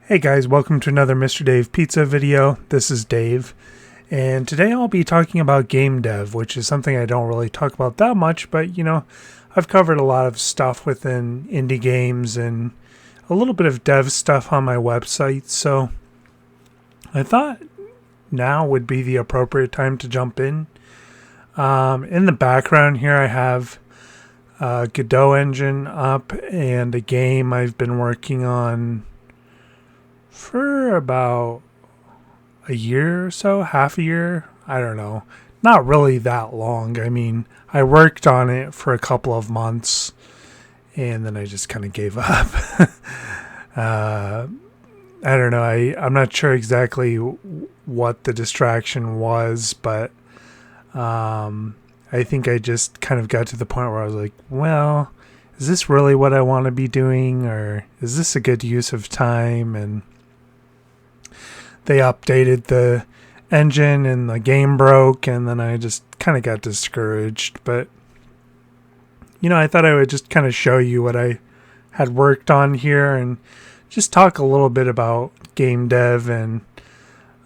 Hey guys, welcome to another Mr. Dave Pizza video. This is Dave, and today I'll be talking about game dev, which is something I don't really talk about that much, but I've covered a lot of stuff within indie games and a little bit of dev stuff on my website, so I thought now would be the appropriate time to jump in. In the background here I have Godot engine up and a game I've been working on for about a year or so, half a year. I don't know. Not really that long. I mean, I worked on it for a couple of months and then I just kind of gave up. I don't know. I'm not sure exactly what the distraction was, but I think I just kind of got to the point where I was like, well, is this really what I want to be doing, or is this a good use of time? And they updated the engine and the game broke, and then I just kind of got discouraged. But I thought I would just kind of show you what I had worked on here and just talk a little bit about game dev and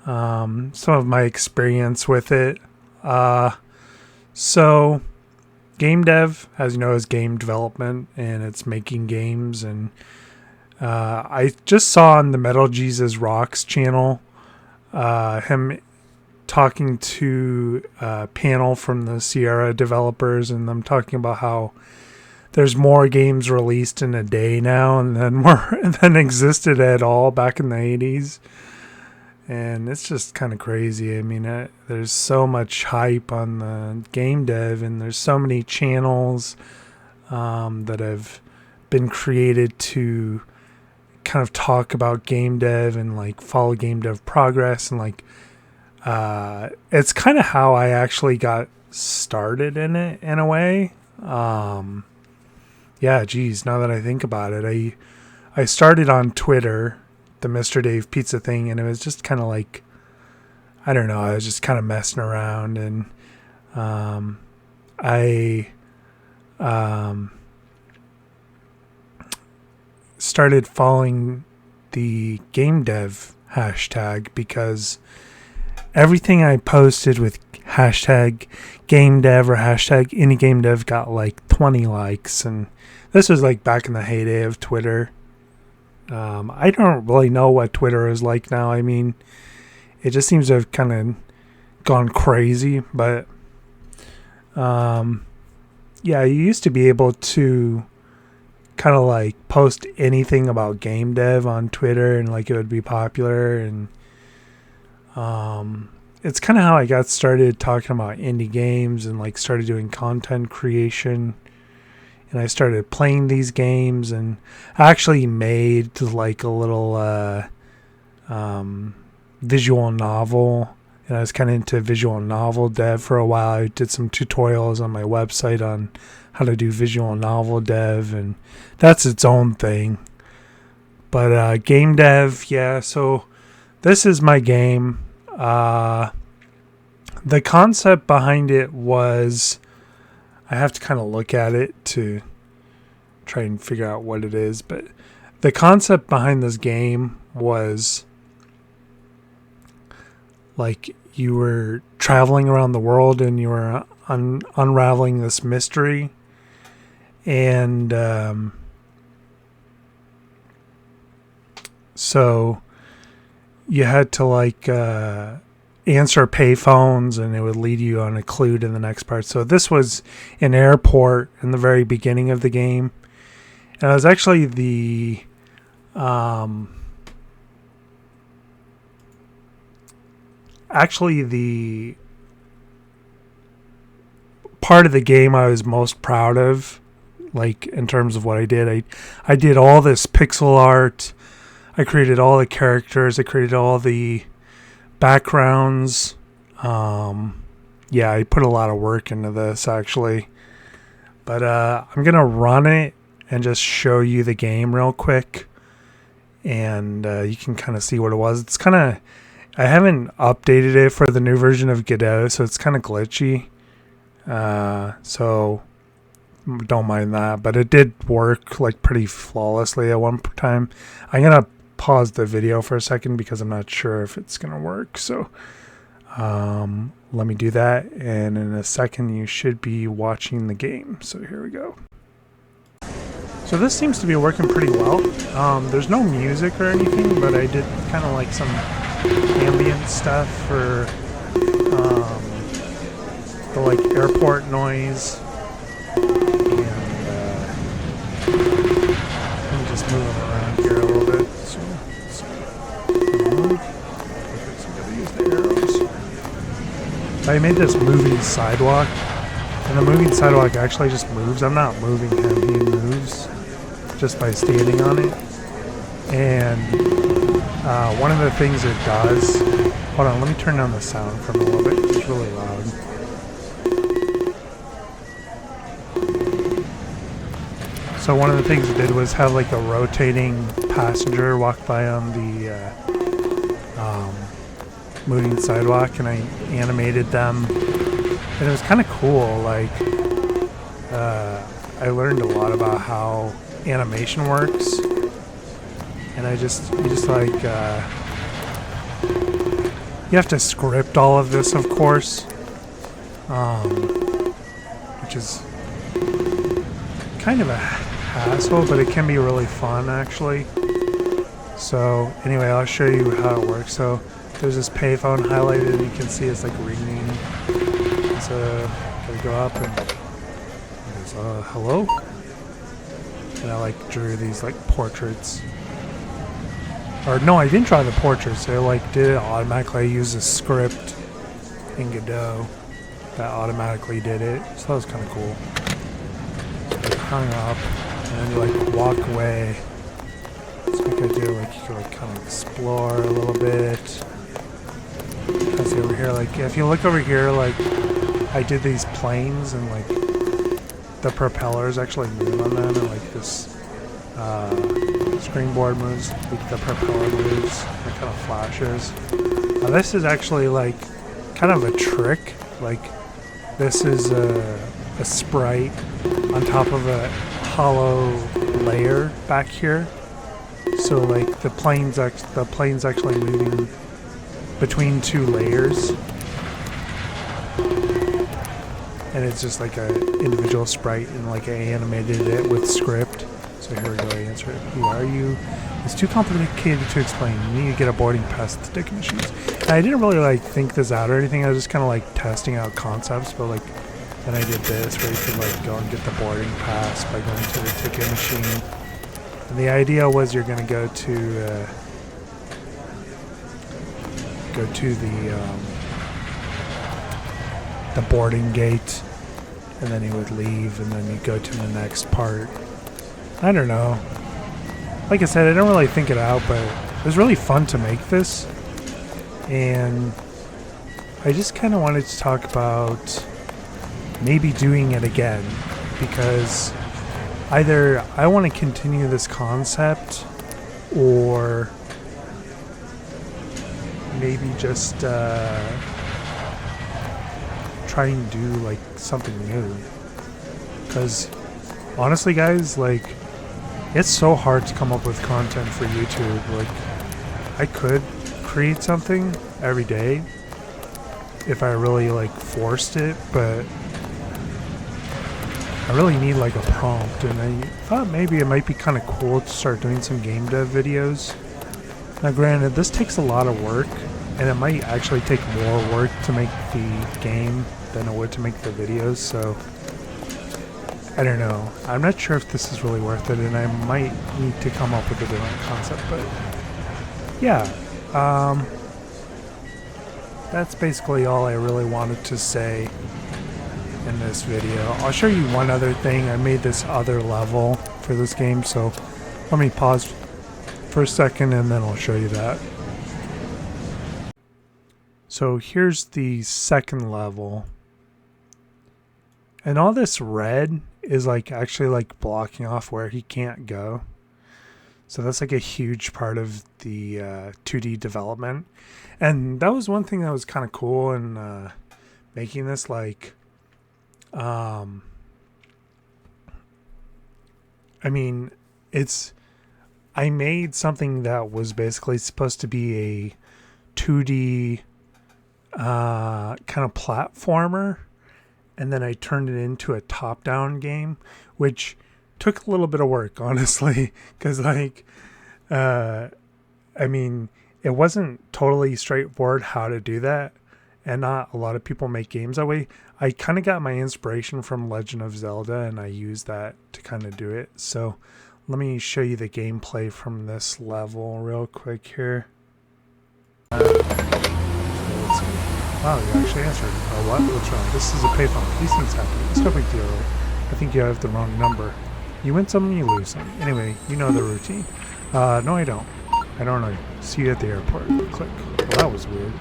some of my experience with it. So game dev, as you know, is game development, and it's making games. And I just saw on the Metal Jesus Rocks channel him talking to a panel from the Sierra developers, and them talking about how there's more games released in a day now and then more than existed at all back in the 80s. And it's just kind of crazy. I mean, there's so much hype on the game dev, and there's so many channels that have been created to kind of talk about game dev and like follow game dev progress, and like it's kind of how I actually got started in it in a way. Yeah, geez, now that I think about it, I started on Twitter, the Mr. Dave Pizza thing, and it was just kind of like, I don't know, I was just kind of messing around, and I started following the game dev hashtag because everything I posted with hashtag game dev or hashtag indie game dev got like 20 likes. And this was like back in the heyday of Twitter. I don't really know what Twitter is like now. I mean, it just seems to have kind of gone crazy, but yeah, you used to be able to kind of like post anything about game dev on Twitter and like it would be popular. And it's kind of how I got started talking about indie games and like started doing content creation, and I started playing these games, and I actually made like a little visual novel, and I was kind of into visual novel dev for a while. I did some tutorials on my website on how to do visual novel dev, and that's its own thing. But game dev, yeah, so this is my game. The concept behind it was, I have to kind of look at it to try and figure out what it is, but the concept behind this game was like you were traveling around the world and you were unraveling this mystery, and so you had to like answer payphones, and it would lead you on a clue to the next part. So this was an airport in the very beginning of the game, and it was actually the part of the game I was most proud of, like in terms of what I did. I did all this pixel art. I created all the characters. I created all the backgrounds. Yeah, I put a lot of work into this actually. But I'm gonna run it and just show you the game real quick, and you can kind of see what it was. It's kind of, I haven't updated it for the new version of Godot, so it's kind of glitchy. So don't mind that, but it did work like pretty flawlessly at one time. I'm gonna pause the video for a second because I'm not sure if it's going to work. So let me do that. And in a second, you should be watching the game. So here we go. So this seems to be working pretty well. There's no music or anything, but I did kind of like some ambient stuff for the like airport noise. And just move them around here a little bit. So gotta use the arrows. I made this moving sidewalk, and the moving sidewalk actually just moves. I'm not moving him, he moves just by standing on it. And one of the things it does, hold on, let me turn down the sound from a little bit. It's really loud. So one of the things it did was have like a rotating passenger walk by on the moving sidewalk, and I animated them, and it was kind of cool. Like I learned a lot about how animation works, and you just like you have to script all of this, of course, which is kind of a hassle, but it can be really fun actually. So anyway, I'll show you how it works. So there's this payphone highlighted, and you can see it's like ringing. So gotta go up, and there's hello. And I like drew these like portraits. Or no, I didn't draw the portraits. I like did it automatically. I used a script in Godot that automatically did it. So that was kind of cool. So I hung up, and then you like walk away. So like I do, like you can like kind of explore a little bit. See over here, like if you look over here, like I did these planes, and like the propellers actually move on them, and like this screenboard moves, like the propeller moves, it kind of flashes. Now this is actually like kind of a trick. Like this is a sprite on top of a hollow layer back here. So like the plane's actually moving between two layers, and it's just like a individual sprite, and like I animated it with script. So here we go, I answer it. Who are you? It's too complicated to explain. You need to get a boarding pass to ticket machines. And I didn't really like think this out or anything. I was just kind of like testing out concepts, but like then I did this where you could like go and get the boarding pass by going to the ticket machine. And the idea was you're gonna go to the boarding gate, and then he would leave, and then you go to the next part. I don't know. Like I said, I don't really think it out, but it was really fun to make this, and I just kind of wanted to talk about maybe doing it again, because either I want to continue this concept, or maybe just try and do like something new. Because honestly guys, like it's so hard to come up with content for YouTube. Like I could create something every day if I really like forced it, but I really need like a prompt, and I thought maybe it might be kind of cool to start doing some game dev videos. Now granted, this takes a lot of work, and it might actually take more work to make the game than it would to make the videos, so I don't know. I'm not sure if this is really worth it, and I might need to come up with a different concept, but yeah. That's basically all I really wanted to say in this video. I'll show you one other thing. I made this other level for this game, so let me pause for a second and then I'll show you that. So here's the second level, and all this red is like actually like blocking off where he can't go. So that's like a huge part of the 2D development, and that was one thing that was kind of cool in making this. Like I mean, it's I made something that was basically supposed to be a 2D kind of platformer, and then I turned it into a top-down game, which took a little bit of work, honestly, because like, I mean, it wasn't totally straightforward how to do that, and not a lot of people make games that way. I kind of got my inspiration from Legend of Zelda, and I used that to kind of do it. So let me show you the gameplay from this level real quick here. So let's see. Wow, you actually answered. Oh, what? What's wrong? This is a payphone. These things happen. It's no big deal. I think you have the wrong number. You win some, you lose some. Anyway, you know the routine. No, I don't. I don't know. See you at the airport. Click. Well, that was weird.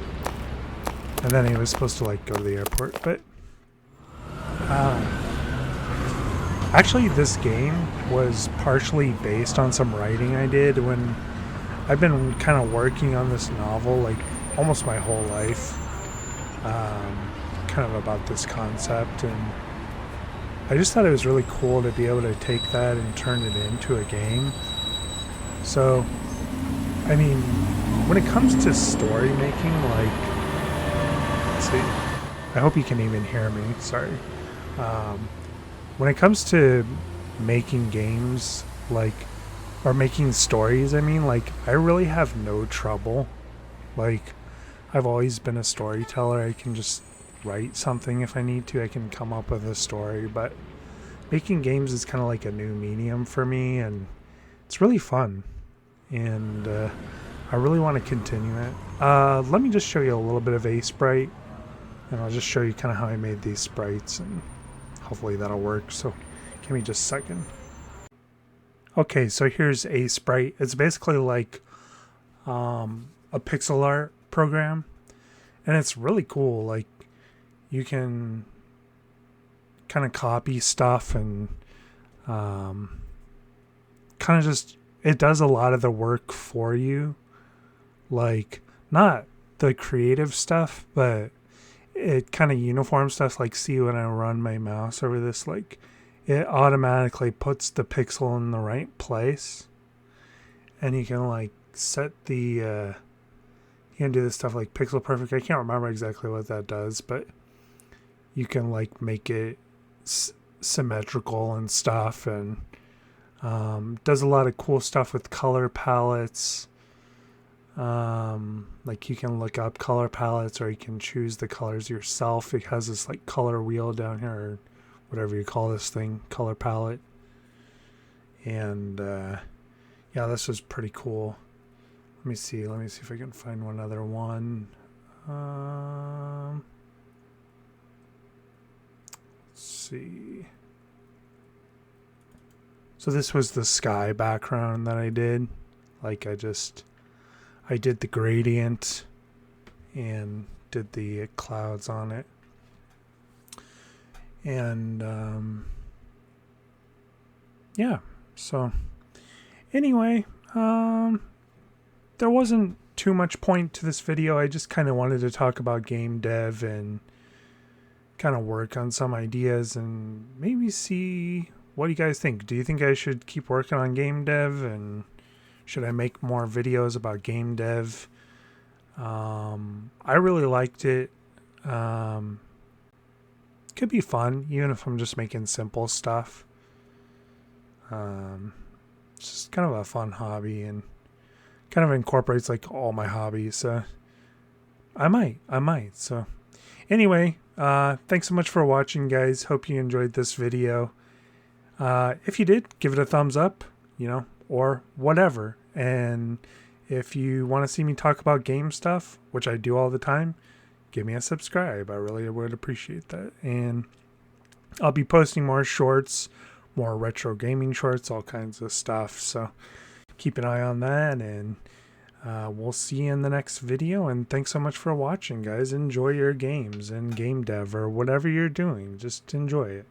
And then he was supposed to like go to the airport, but actually this game was partially based on some writing I did when I've been kind of working on this novel like almost my whole life, kind of about this concept, and I just thought it was really cool to be able to take that and turn it into a game. So I mean, when it comes to story making, like, let's see, I hope you can even hear me, sorry. When it comes to making games, like, or making stories, I mean, like, I really have no trouble. Like, I've always been a storyteller. I can just write something if I need to. I can come up with a story, but making games is kind of like a new medium for me, and it's really fun. And I really want to continue it. Let me just show you a little bit of Aseprite, and I'll just show you kind of how I made these sprites, and hopefully that'll work. So give me just a second. Okay, so here's Aseprite. It's basically like a pixel art program, and it's really cool. Like, you can kind of copy stuff and kind of just, it does a lot of the work for you. Like, not the creative stuff, but it kind of uniform stuff. Like, see when I run my mouse over this, like, it automatically puts the pixel in the right place. And you can like set the, you can do this stuff like pixel perfect. I can't remember exactly what that does, but you can like make it symmetrical and stuff, and does a lot of cool stuff with color palettes. Like, you can look up color palettes, or you can choose the colors yourself. It has this like color wheel down here, or whatever you call this thing, color palette. And yeah, this was pretty cool. Let me see if I can find one other one. Let's see. So this was the sky background that I did. Like, I did the gradient and did the clouds on it. And yeah, so anyway, there wasn't too much point to this video. I just kind of wanted to talk about game dev and kind of work on some ideas and maybe see what do you guys think. Do you think I should keep working on game dev, and should I make more videos about game dev? I really liked it. Could be fun, even if I'm just making simple stuff. It's just kind of a fun hobby, and kind of incorporates like all my hobbies. I might. So anyway, thanks so much for watching, guys. Hope you enjoyed this video. If you did, give it a thumbs up, or whatever. And if you want to see me talk about game stuff, which I do all the time, give me a subscribe. I really would appreciate that. And I'll be posting more shorts, more retro gaming shorts, all kinds of stuff. So keep an eye on that, and we'll see you in the next video. And thanks so much for watching, guys. Enjoy your games and game dev, or whatever you're doing. Just enjoy it.